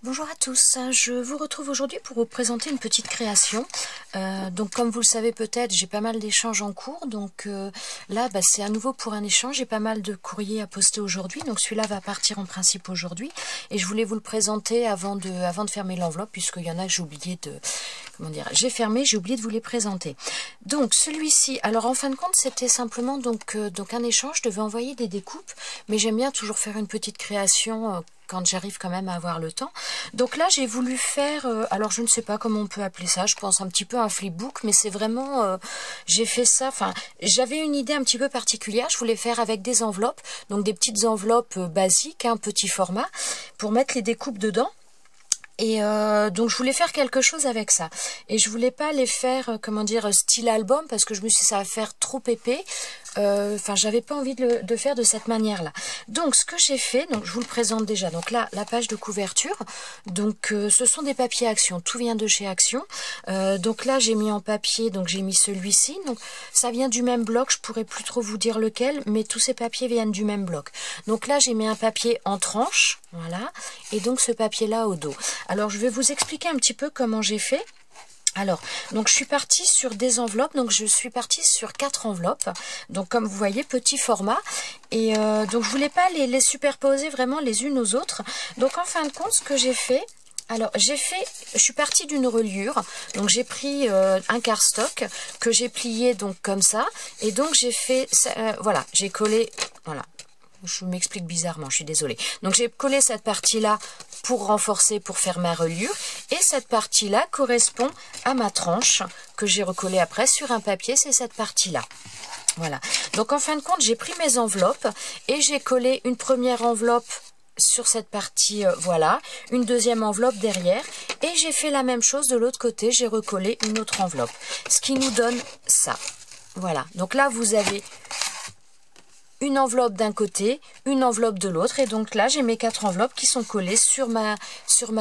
Bonjour à tous, je vous retrouve aujourd'hui pour vous présenter une petite création. Donc comme vous le savez peut-être, j'ai pas mal d'échanges en cours, donc là c'est à nouveau pour un échange, j'ai pas mal de courriers à poster aujourd'hui, donc celui-là va partir en principe aujourd'hui, et je voulais vous le présenter avant de fermer l'enveloppe, puisqu'il y en a que j'ai oublié de... Comment dire, j'ai fermé, j'ai oublié de vous les présenter. Donc celui-ci, alors en fin de compte c'était simplement donc un échange, je devais envoyer des découpes, mais j'aime bien toujours faire une petite création quand j'arrive quand même à avoir le temps. Donc là, j'ai voulu faire, alors je ne sais pas comment on peut appeler ça, je pense un petit peu un flipbook, mais c'est vraiment, j'ai fait ça, enfin, j'avais une idée un petit peu particulière, je voulais faire avec des enveloppes, donc des petites enveloppes basiques, un petit format, pour mettre les découpes dedans. Et donc je voulais faire quelque chose avec ça, et je voulais pas les faire comment dire style album, parce que je me suis dit ça va faire trop épais. Enfin j'avais pas envie de faire de cette manière là. Donc ce que j'ai fait, donc je vous le présente déjà. Donc là la page de couverture, donc ce sont des papiers Action, tout vient de chez Action. Donc là j'ai mis en papier, donc j'ai mis celui-ci, donc ça vient du même bloc, je pourrais plus trop vous dire lequel, mais tous ces papiers viennent du même bloc. Donc là j'ai mis un papier en tranche, voilà, et donc ce papier là au dos. Alors je vais vous expliquer un petit peu comment j'ai fait. Alors, donc je suis partie sur des enveloppes, donc je suis partie sur 4 enveloppes, donc comme vous voyez, petit format, et donc je voulais pas les superposer vraiment les unes aux autres. Donc en fin de compte, ce que j'ai fait, alors je suis partie d'une reliure, donc j'ai pris un cardstock que j'ai plié donc comme ça, et donc j'ai fait, voilà, j'ai collé, voilà. Je m'explique bizarrement, je suis désolée. Donc j'ai collé cette partie-là pour renforcer, pour faire ma reliure. Et cette partie-là correspond à ma tranche que j'ai recollée après sur un papier, c'est cette partie-là. Voilà. Donc en fin de compte, j'ai pris mes enveloppes et j'ai collé une première enveloppe sur cette partie, voilà, une deuxième enveloppe derrière. Et j'ai fait la même chose de l'autre côté, j'ai recollé une autre enveloppe. Ce qui nous donne ça. Voilà. Donc là, vous avez une enveloppe d'un côté, une enveloppe de l'autre, et donc là j'ai mes 4 enveloppes qui sont collées sur ma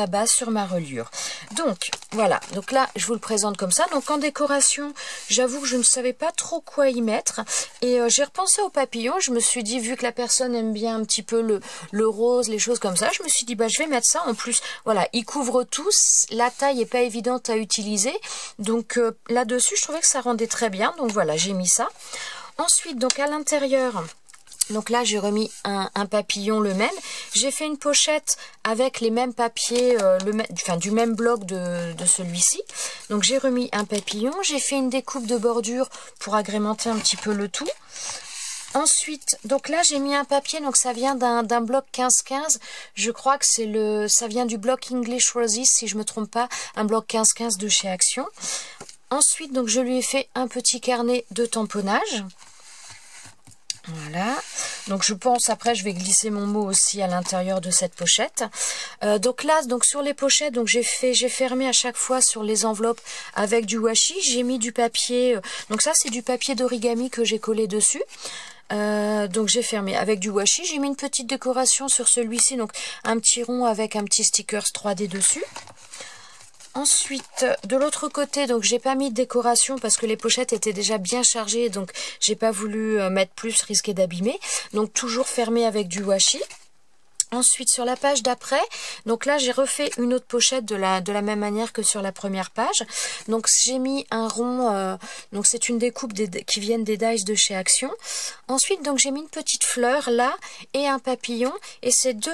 base, sur ma reliure. Donc voilà, donc là je vous le présente comme ça. Donc en décoration, j'avoue que je ne savais pas trop quoi y mettre, et j'ai repensé aux papillons. Je me suis dit, vu que la personne aime bien un petit peu le rose, les choses comme ça, je me suis dit bah je vais mettre ça. En plus voilà, ils couvrent tous, la taille est pas évidente à utiliser, donc là-dessus je trouvais que ça rendait très bien, donc voilà, j'ai mis ça. Ensuite, donc à l'intérieur, donc là j'ai remis un papillon le même. J'ai fait une pochette avec les mêmes papiers, du même bloc de celui-ci. Donc j'ai remis un papillon, j'ai fait une découpe de bordure pour agrémenter un petit peu le tout. Ensuite, donc là j'ai mis un papier, donc ça vient d'un bloc 15-15, je crois que ça vient du bloc English Roses, si je me trompe pas, un bloc 15-15 de chez Action. Ensuite, donc je lui ai fait un petit carnet de tamponnage. Voilà, donc je pense après je vais glisser mon mot aussi à l'intérieur de cette pochette. Donc là, donc sur les pochettes, donc j'ai fermé à chaque fois sur les enveloppes avec du washi. J'ai mis du papier, donc ça c'est du papier d'origami que j'ai collé dessus. Donc j'ai fermé avec du washi. J'ai mis une petite décoration sur celui-ci, donc un petit rond avec un petit stickers 3D dessus. Ensuite, de l'autre côté, donc j'ai pas mis de décoration parce que les pochettes étaient déjà bien chargées, donc j'ai pas voulu mettre plus, risquer d'abîmer. Donc toujours fermé avec du washi. Ensuite, sur la page d'après, donc là j'ai refait une autre pochette de la même manière que sur la première page. Donc j'ai mis un rond, donc c'est une découpe qui viennent des dies de chez Action. Ensuite, donc j'ai mis une petite fleur là et un papillon, et ces deux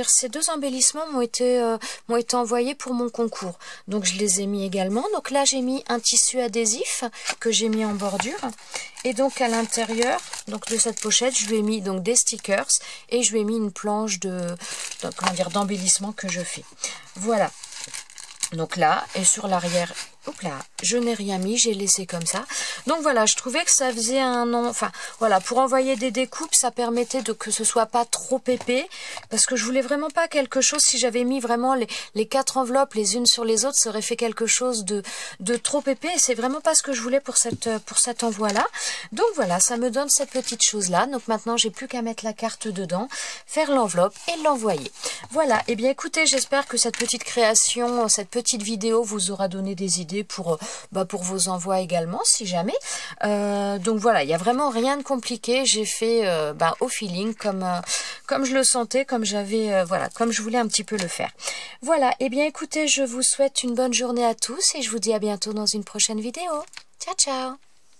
ces deux embellissements m'ont été envoyés pour mon concours. Donc je les ai mis également. Donc là j'ai mis un tissu adhésif que j'ai mis en bordure, et donc à l'intérieur donc de cette pochette, je lui ai mis donc des stickers et je lui ai mis une planche d'embellissement que je fais. Voilà. Donc là, et sur l'arrière, hop là, je n'ai rien mis, j'ai laissé comme ça. Donc voilà, je trouvais que ça faisait enfin voilà, pour envoyer des découpes, ça permettait que ce soit pas trop épais, parce que je voulais vraiment pas quelque chose, si j'avais mis vraiment les 4 enveloppes les unes sur les autres, ça aurait fait quelque chose de trop épais, et c'est vraiment pas ce que je voulais pour cet envoi là. Donc voilà, ça me donne cette petite chose là. Donc maintenant j'ai plus qu'à mettre la carte dedans, faire l'enveloppe et l'envoyer. Voilà, et bien écoutez, j'espère que cette petite création, cette petite vidéo vous aura donné des idées pour vos envois également, si jamais. Donc voilà, il n'y a vraiment rien de compliqué, j'ai fait au feeling, comme je le sentais, comme j'avais, voilà, comme je voulais un petit peu le faire. Voilà, et bien écoutez, je vous souhaite une bonne journée à tous et je vous dis à bientôt dans une prochaine vidéo. Ciao, ciao!